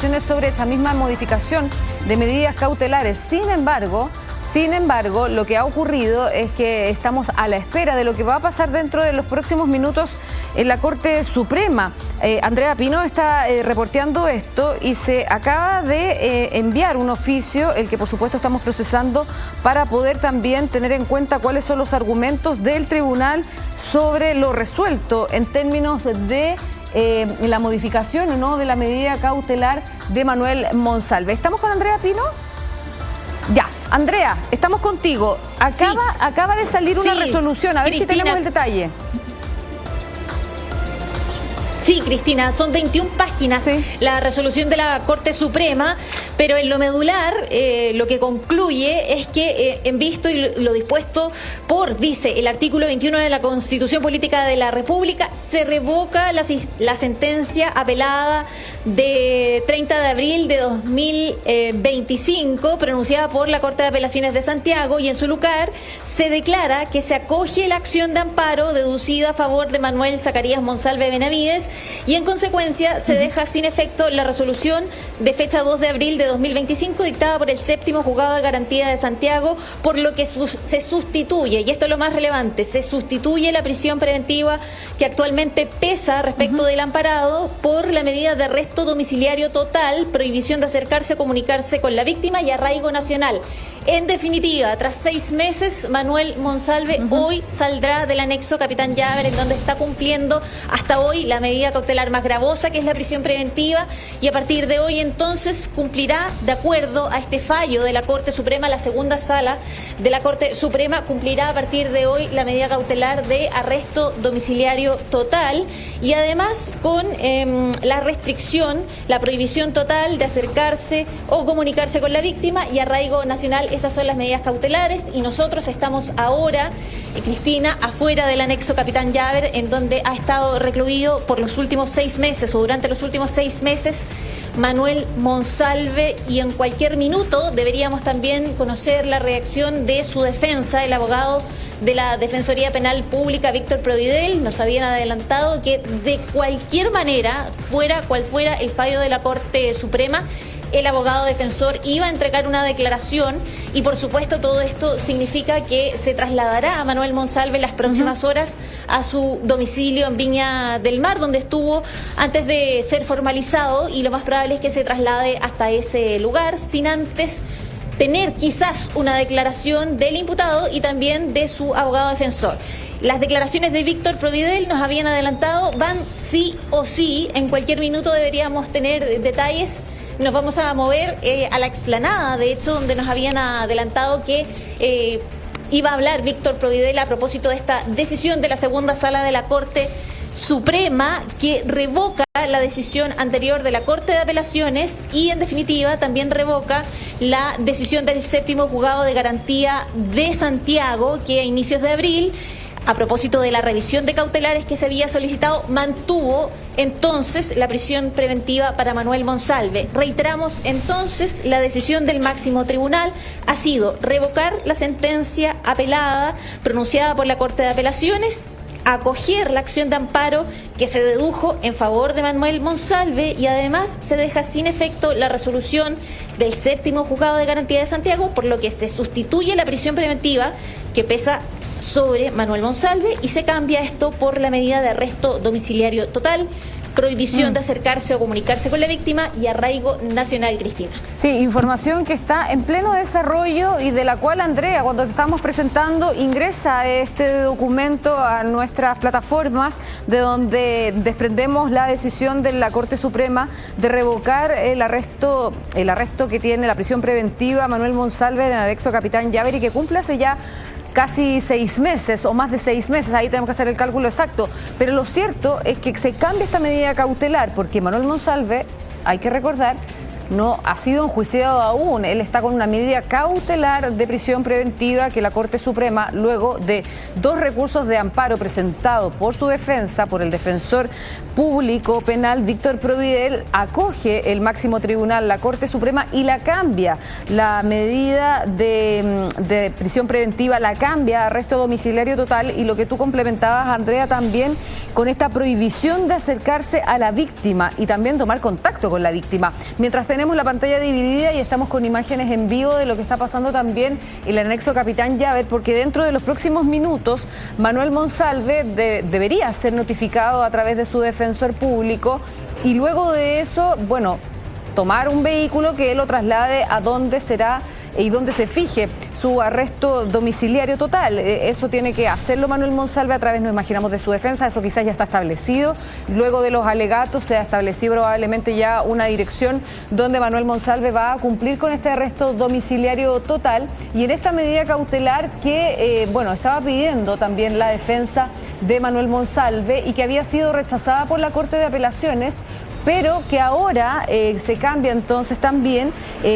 declaraciones sobre esta misma modificación de medidas cautelares. Sin embargo, lo que ha ocurrido es que estamos a la espera de lo que va a pasar dentro de los próximos minutos en la Corte Suprema. Andrea Pino está reporteando esto y se acaba de enviar un oficio, el que por supuesto estamos procesando, para poder también tener en cuenta cuáles son los argumentos del tribunal sobre lo resuelto en términos de la modificación o no de la medida cautelar de Manuel Monsalve. ¿Estamos con Andrea Pino? Ya, Andrea, estamos contigo. Acaba de salir una resolución, a ver Cristina, si tenemos el detalle. Sí, Cristina, son 21 páginas la resolución de la Corte Suprema, pero en lo medular lo que concluye es que en visto y lo dispuesto por, dice, el artículo 21 de la Constitución Política de la República, se revoca la sentencia apelada de 30 de abril de 2025 pronunciada por la Corte de Apelaciones de Santiago, y en su lugar se declara que se acoge la acción de amparo deducida a favor de Manuel Zacarías Monsalve Benavides, y en consecuencia se deja sin efecto la resolución de fecha 2 de abril de 2025 dictada por el séptimo Juzgado de Garantía de Santiago, por lo que se sustituye, y esto es lo más relevante, se sustituye la prisión preventiva que actualmente pesa respecto del amparado por la medida de arresto domiciliario total, prohibición de acercarse o comunicarse con la víctima y arraigo nacional. En definitiva, tras 6 meses, Manuel Monsalve hoy saldrá del anexo Capitán Llaver, en donde está cumpliendo hasta hoy la medida cautelar más gravosa, que es la prisión preventiva, y a partir de hoy entonces cumplirá, de acuerdo a este fallo de la Corte Suprema, la segunda sala de la Corte Suprema, cumplirá a partir de hoy la medida cautelar de arresto domiciliario total, y además con la restricción, la prohibición total de acercarse o comunicarse con la víctima y arraigo nacional. Esas son las medidas cautelares, y nosotros estamos ahora, Cristina, afuera del anexo Capitán Llaver, en donde ha estado recluido por los últimos 6 meses o durante los últimos 6 meses Manuel Monsalve, y en cualquier minuto deberíamos también conocer la reacción de su defensa. El abogado de la Defensoría Penal Pública, Víctor Providel, nos habían adelantado que de cualquier manera, fuera cual fuera el fallo de la Corte Suprema, el abogado defensor iba a entregar una declaración, y por supuesto todo esto significa que se trasladará a Manuel Monsalve en las próximas horas a su domicilio en Viña del Mar, donde estuvo antes de ser formalizado, y lo más probable es que se traslade hasta ese lugar sin antes tener quizás una declaración del imputado y también de su abogado defensor. Las declaraciones de Víctor Providel, nos habían adelantado, van sí o sí, en cualquier minuto deberíamos tener detalles. Nos vamos a mover a la explanada, de hecho, donde nos habían adelantado que iba a hablar Víctor Providel a propósito de esta decisión de la segunda sala de la Corte Suprema, que revoca la decisión anterior de la Corte de Apelaciones y, en definitiva, también revoca la decisión del séptimo Juzgado de Garantía de Santiago, que a inicios de abril, a propósito de la revisión de cautelares que se había solicitado, mantuvo entonces la prisión preventiva para Manuel Monsalve. Reiteramos entonces, la decisión del máximo tribunal ha sido revocar la sentencia apelada pronunciada por la Corte de Apelaciones, acoger la acción de amparo que se dedujo en favor de Manuel Monsalve, y además se deja sin efecto la resolución del séptimo Juzgado de Garantía de Santiago, por lo que se sustituye la prisión preventiva que pesa sobre Manuel Monsalve y se cambia esto por la medida de arresto domiciliario total, prohibición de acercarse o comunicarse con la víctima y arraigo nacional, Cristina. Sí, información que está en pleno desarrollo y de la cual, Andrea, cuando te estamos presentando, ingresa este documento a nuestras plataformas, de donde desprendemos la decisión de la Corte Suprema de revocar el arresto que tiene la prisión preventiva Manuel Monsalve en el anexo Capitán Llaver, y que cumple hace ya casi 6 meses o más de 6 meses, ahí tenemos que hacer el cálculo exacto, pero lo cierto es que se cambia esta medida cautelar porque Manuel Monsalve, hay que recordar, no ha sido enjuiciado aún. Él está con una medida cautelar de prisión preventiva que la Corte Suprema, luego de 2 recursos de amparo presentados por su defensa, por el defensor público penal Víctor Providel, acoge el máximo tribunal, la Corte Suprema, y la cambia. La medida de prisión preventiva la cambia a arresto domiciliario total, y lo que tú complementabas, Andrea, también con esta prohibición de acercarse a la víctima y también tomar contacto con la víctima. Mientras tenemos la pantalla dividida y estamos con imágenes en vivo de lo que está pasando también en el anexo Capitán Llaver, porque dentro de los próximos minutos Manuel Monsalve debería ser notificado a través de su defensor público, y luego de eso, bueno, tomar un vehículo que lo traslade a donde será y donde se fije su arresto domiciliario total. Eso tiene que hacerlo Manuel Monsalve a través, nos imaginamos, de su defensa. Eso quizás ya está establecido. Luego de los alegatos se ha establecido probablemente ya una dirección donde Manuel Monsalve va a cumplir con este arresto domiciliario total. Y en esta medida cautelar que, estaba pidiendo también la defensa de Manuel Monsalve y que había sido rechazada por la Corte de Apelaciones, pero que ahora se cambia entonces también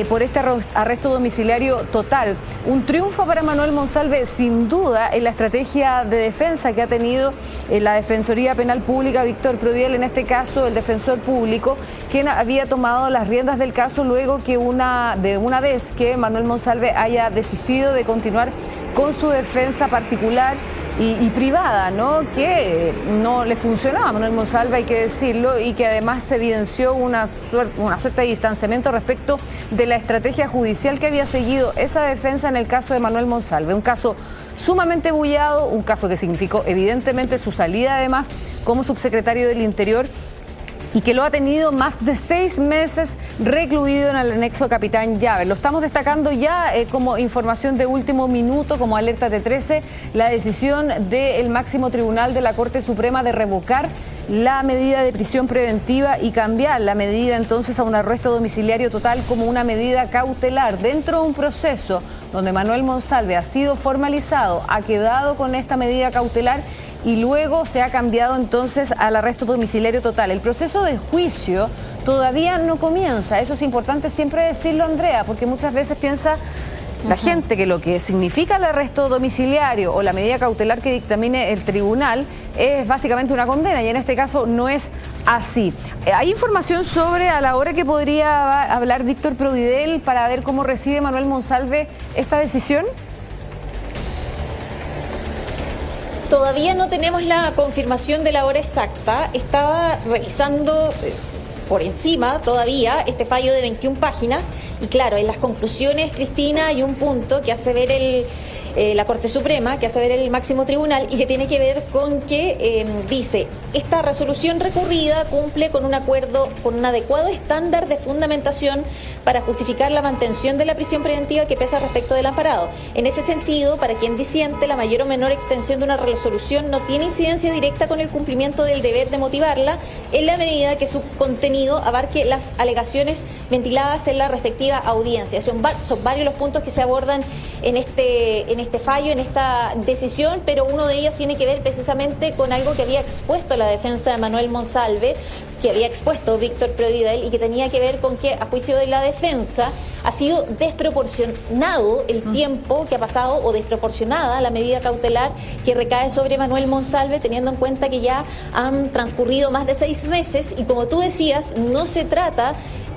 por este arresto domiciliario total. Un triunfo para Manuel Monsalve, sin duda, en la estrategia de defensa que ha tenido la Defensoría Penal Pública, Víctor Providel, en este caso el defensor público, quien había tomado las riendas del caso luego que una vez que Manuel Monsalve haya desistido de continuar con su defensa particular y privada, ¿no? Que no le funcionaba a Manuel Monsalve, hay que decirlo, y que además se evidenció una suerte de distanciamiento respecto de la estrategia judicial que había seguido esa defensa en el caso de Manuel Monsalve. Un caso sumamente bullado, un caso que significó evidentemente su salida además como subsecretario del Interior, y que lo ha tenido más de 6 meses recluido en el anexo Capitán Llaver. Lo estamos destacando ya como información de último minuto, como alerta de 13, la decisión del máximo tribunal de la Corte Suprema de revocar la medida de prisión preventiva y cambiar la medida entonces a un arresto domiciliario total como una medida cautelar dentro de un proceso donde Manuel Monsalve ha sido formalizado, ha quedado con esta medida cautelar y luego se ha cambiado entonces al arresto domiciliario total. El proceso de juicio todavía no comienza, eso es importante siempre decirlo, Andrea, porque muchas veces piensa la gente que lo que significa el arresto domiciliario o la medida cautelar que dictamine el tribunal es básicamente una condena, y en este caso no es así. ¿Hay información sobre a la hora que podría hablar Víctor Providel para ver cómo recibe Manuel Monsalve esta decisión? Todavía no tenemos la confirmación de la hora exacta. Estaba revisando por encima todavía este fallo de 21 páginas y claro, en las conclusiones, Cristina, hay un punto que hace ver la Corte Suprema, que hace ver el máximo tribunal y que tiene que ver con que dice: esta resolución recurrida cumple con un acuerdo, con un adecuado estándar de fundamentación para justificar la mantención de la prisión preventiva que pesa respecto del amparado. En ese sentido, para quien disiente, la mayor o menor extensión de una resolución no tiene incidencia directa con el cumplimiento del deber de motivarla, en la medida que su contenido abarque las alegaciones ventiladas en la respectiva audiencia. Son varios los puntos que se abordan en este fallo, en esta decisión, pero uno de ellos tiene que ver precisamente con algo que había expuesto la defensa de Manuel Monsalve, que había expuesto Víctor Providel, y que tenía que ver con que, a juicio de la defensa, ha sido desproporcionado el tiempo que ha pasado, o desproporcionada la medida cautelar que recae sobre Manuel Monsalve, teniendo en cuenta que ya han transcurrido más de 6 meses y, como tú decías, no se trata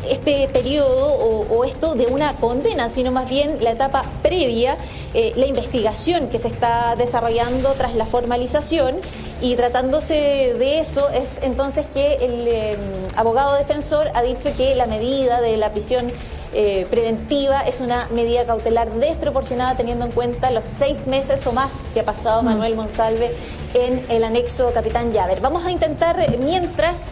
este periodo o esto de una condena, sino más bien la etapa previa, la investigación que se está desarrollando tras la formalización, y tratándose de eso es entonces que el abogado defensor ha dicho que la medida de la prisión preventiva es una medida cautelar desproporcionada, teniendo en cuenta los 6 meses o más que ha pasado Manuel Monsalve en el anexo Capitán Llaver. Vamos a intentar, mientras,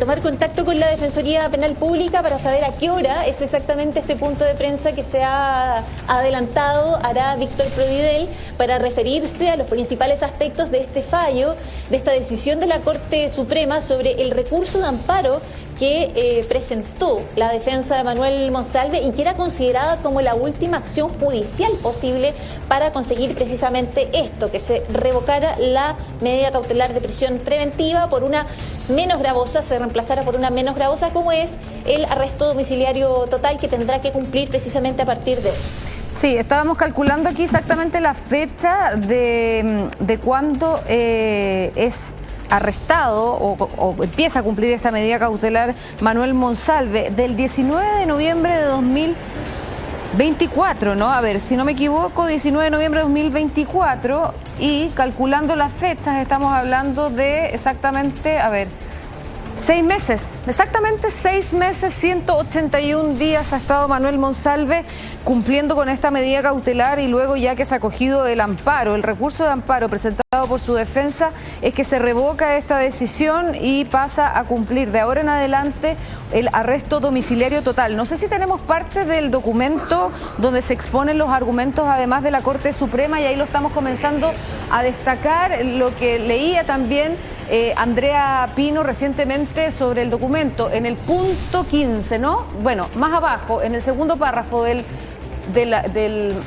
tomar contacto con la Defensoría Penal Pública para saber a qué hora es exactamente este punto de prensa que se ha adelantado, hará Víctor Providel, para referirse a los principales aspectos de este fallo, de esta decisión de la Corte Suprema sobre el recurso de amparo que presentó la defensa de Manuel Monsalve Monsalve y que era considerada como la última acción judicial posible para conseguir precisamente esto, que se revocara la medida cautelar de prisión preventiva por una menos gravosa, se reemplazara por una menos gravosa, como es el arresto domiciliario total, que tendrá que cumplir precisamente a partir de hoy. Sí, estábamos calculando aquí exactamente la fecha de cuándo es arrestado o empieza a cumplir esta medida cautelar Manuel Monsalve, del 19 de noviembre de 2024, ¿no? A ver, si no me equivoco, 19 de noviembre de 2024, y calculando las fechas estamos hablando de exactamente, a ver, 6 meses, exactamente 6 meses, 181 días ha estado Manuel Monsalve cumpliendo con esta medida cautelar, y luego, ya que se ha acogido el amparo, el recurso de amparo presentado por su defensa, es que se revoca esta decisión y pasa a cumplir de ahora en adelante el arresto domiciliario total. No sé si tenemos parte del documento donde se exponen los argumentos además de la Corte Suprema, y ahí lo estamos comenzando a destacar, lo que leía también Andrea Pino recientemente sobre el documento, en el punto 15, ¿no? Bueno, más abajo, en el segundo párrafo del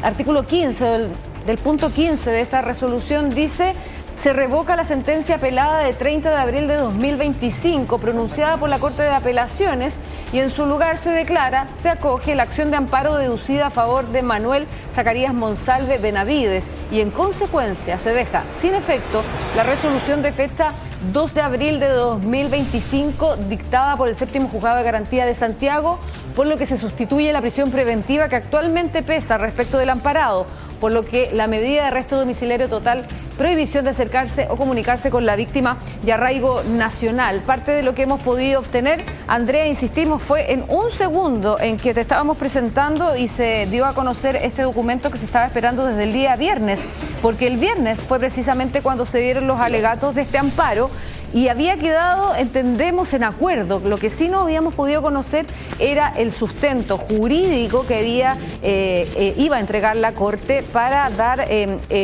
artículo 15, del punto 15 de esta resolución, dice: se revoca la sentencia apelada de 30 de abril de 2025 pronunciada por la Corte de Apelaciones, y en su lugar se declara, se acoge la acción de amparo deducida a favor de Manuel Zacarías Monsalve Benavides, y en consecuencia se deja sin efecto la resolución de fecha 2 de abril de 2025 dictada por el Séptimo Juzgado de Garantía de Santiago, por lo que se sustituye la prisión preventiva que actualmente pesa respecto del amparado, por lo que la medida de arresto domiciliario total, prohibición de acercarse o comunicarse con la víctima y arraigo nacional. Parte de lo que hemos podido obtener, Andrea, insistimos, fue en un segundo en que te estábamos presentando y se dio a conocer este documento que se estaba esperando desde el día viernes, porque el viernes fue precisamente cuando se dieron los alegatos de este amparo, y había quedado, entendemos, en acuerdo. Lo que sí no habíamos podido conocer era el sustento jurídico que iba a entregar la Corte para dar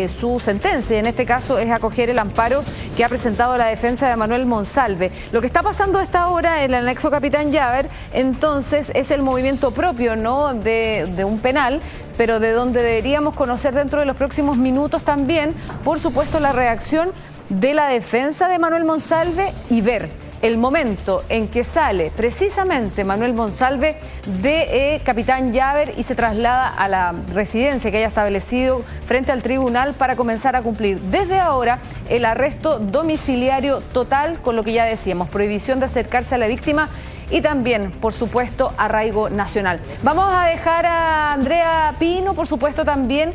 su sentencia. En este caso es acoger el amparo que ha presentado la defensa de Manuel Monsalve. Lo que está pasando a esta hora en el anexo Capitán Llaver, entonces, es el movimiento propio, ¿no?, de un penal, pero de donde deberíamos conocer dentro de los próximos minutos también, por supuesto, la reacción de la defensa de Manuel Monsalve, y ver el momento en que sale precisamente Manuel Monsalve de Capitán Llaver y se traslada a la residencia que haya establecido frente al tribunal para comenzar a cumplir desde ahora el arresto domiciliario total, con lo que ya decíamos, prohibición de acercarse a la víctima y también, por supuesto, arraigo nacional. Vamos a dejar a Andrea Pino, por supuesto, también